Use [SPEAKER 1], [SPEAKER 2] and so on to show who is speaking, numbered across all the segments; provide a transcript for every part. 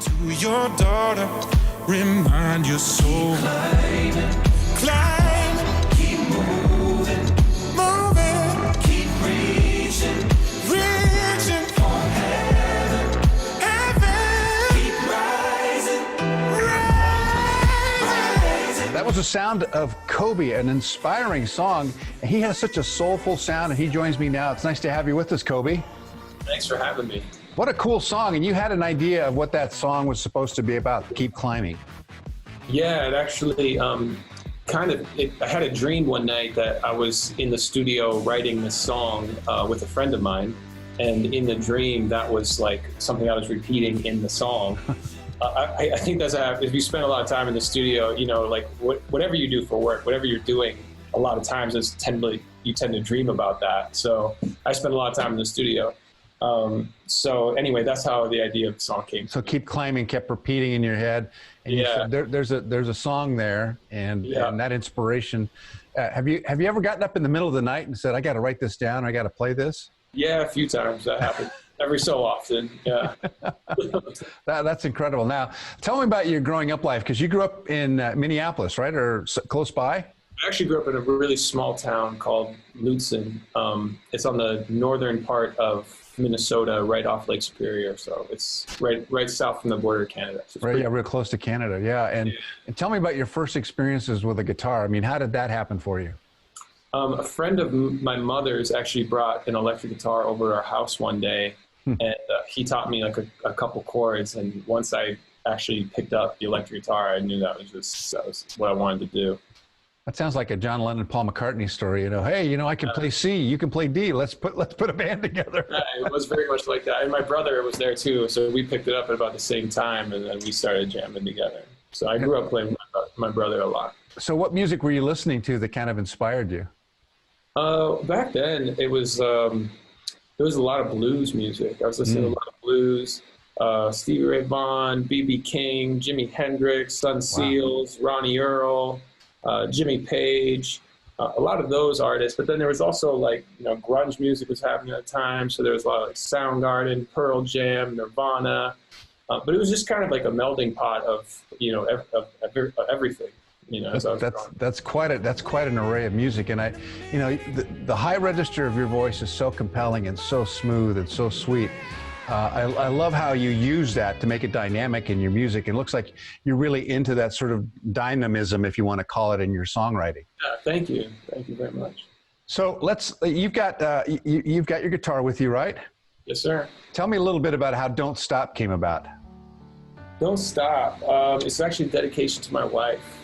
[SPEAKER 1] to your daughter, remind your soul. Climb,
[SPEAKER 2] Keep moving,
[SPEAKER 1] moving,
[SPEAKER 2] keep reaching
[SPEAKER 1] reaching
[SPEAKER 2] for heaven.
[SPEAKER 1] heaven,
[SPEAKER 2] Keep rising,
[SPEAKER 1] rising.
[SPEAKER 3] That was the sound of Cobi, an inspiring song. He has such a soulful sound, and he joins me now. It's nice to have you with us, Cobi.
[SPEAKER 4] Thanks for having me.
[SPEAKER 3] What a cool song, and you had an idea of what that song was supposed to be about, Keep Climbing.
[SPEAKER 4] Yeah, it actually I had a dream one night that I was in the studio writing this song with a friend of mine, and in the dream that was like something I was repeating in the song. I think that's if you spend a lot of time in the studio, you know, like whatever you do for work, whatever you're doing, a lot of times you tend to dream about that. So I spent a lot of time in the studio. So anyway, that's how the idea of the song came.
[SPEAKER 3] So Keep Climbing kept repeating in your head, and you said there's a song there, and that inspiration. Have you ever gotten up in the middle of the night and said, I got to write this down, I got to play this?
[SPEAKER 4] Yeah, a few times that happened. Every so often, yeah.
[SPEAKER 3] That's incredible. Now, tell me about your growing up life, because you grew up in Minneapolis, right, or close by?
[SPEAKER 4] I actually grew up in a really small town called Lutzen. It's on the northern part of Minnesota, right off Lake Superior. So it's right south from the border of Canada. So
[SPEAKER 3] right, yeah, real close to Canada, yeah. And tell me about your first experiences with a guitar. I mean, how did that happen for you?
[SPEAKER 4] A friend of my mother's actually brought an electric guitar over to our house one day, and he taught me like a couple chords. And once I actually picked up the electric guitar, I knew that was what I wanted to do.
[SPEAKER 3] That sounds like a John Lennon, Paul McCartney story. You know, hey, you know, I can play C, you can play D. Let's put a band together.
[SPEAKER 4] Yeah, it was very much like that. And my brother was there too, so we picked it up at about the same time, and then we started jamming together. So I grew up playing with my brother a lot.
[SPEAKER 3] So what music were you listening to that kind of inspired you?
[SPEAKER 4] Back then, it was a lot of blues music. I was listening to a lot of blues. Stevie Ray Vaughan, B.B. King, Jimi Hendrix, Sun Seals, Ronnie Earl, Jimmy Page, a lot of those artists. But then there was also like, you know, grunge music was happening at the time. So there was a lot of like Soundgarden, Pearl Jam, Nirvana. But it was just kind of like a melding pot of, you know, of everything. You know,
[SPEAKER 3] that's quite an array of music, and you know, the high register of your voice is so compelling and so smooth and so sweet. I love how you use that to make it dynamic in your music. It looks like you're really into that sort of dynamism, if you want to call it, in your songwriting.
[SPEAKER 4] Yeah, thank you very much.
[SPEAKER 3] So you've got your guitar with you, right?
[SPEAKER 4] Yes, sir.
[SPEAKER 3] Tell me a little bit about how "Don't Stop" came about.
[SPEAKER 4] Don't Stop. It's actually a dedication to my wife.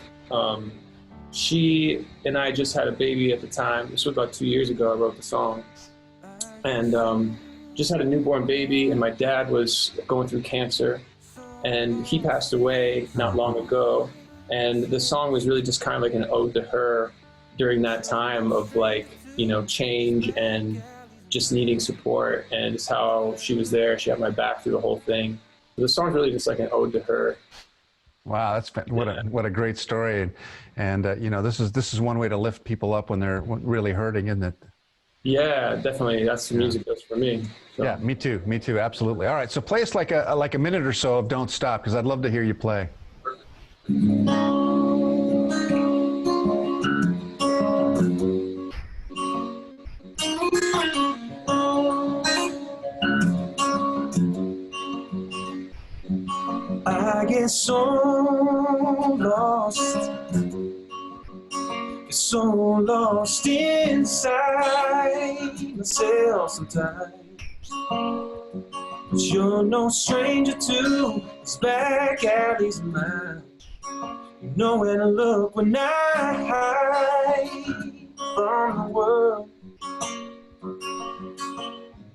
[SPEAKER 4] She and I just had a baby at the time. This was about 2 years ago. I wrote the song, and just had a newborn baby. And my dad was going through cancer, and he passed away not long ago. And the song was really just kind of like an ode to her during that time of, like, you know, change and just needing support. And it's how she was there. She had my back through the whole thing. So the song's really just like an ode to her.
[SPEAKER 3] Wow, what a great story, and you know, this is one way to lift people up when they're really hurting, isn't it?
[SPEAKER 4] Yeah, definitely. That's the music does for me. So. Yeah,
[SPEAKER 3] me too, absolutely. All right, so play us like a minute or so of "Don't Stop," because I'd love to hear you play.
[SPEAKER 2] I get so lost inside myself sometimes. But you're no stranger to these back alleys of mine. You know where to look when I hide from the world.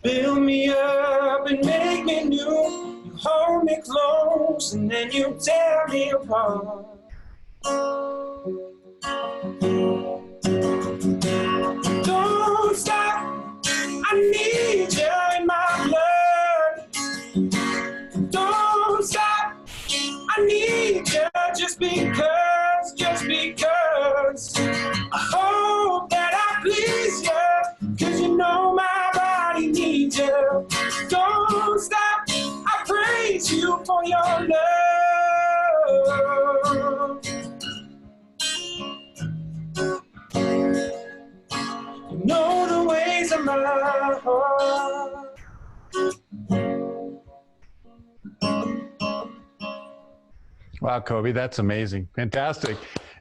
[SPEAKER 2] Build me up and make me new. You hold me close and then you tear me apart. Don't stop, I need you in my blood. Don't stop, I need you just because. I hope that I please you, 'cause you know my body needs you. Don't stop, I praise you for your your love. You know the ways of my heart.
[SPEAKER 3] Wow, Cobi, that's amazing. Fantastic.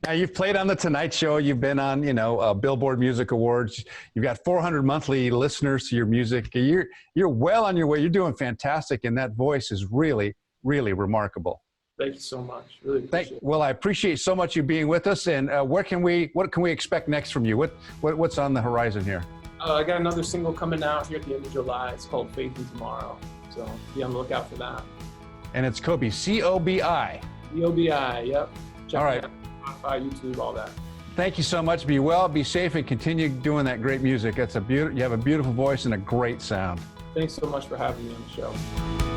[SPEAKER 3] Now, you've played on The Tonight Show. You've been on, Billboard Music Awards. You've got 400 monthly listeners to your music. You're well on your way. You're doing fantastic, and that voice is really, really remarkable.
[SPEAKER 4] Thank you so much. Really appreciate it.
[SPEAKER 3] Well, I appreciate so much you being with us. And what can we expect next from you? What's on the horizon here?
[SPEAKER 4] I got another single coming out here at the end of July. It's called Faith in Tomorrow. So be on the lookout for that.
[SPEAKER 3] And it's Cobi, C-O-B-I.
[SPEAKER 4] C-O-B-I, yep. Check
[SPEAKER 3] All right.
[SPEAKER 4] it out. Spotify, YouTube, all that.
[SPEAKER 3] Thank you so much. Be well, be safe, and continue doing that great music. You have a beautiful voice and a great sound.
[SPEAKER 4] Thanks so much for having me on the show.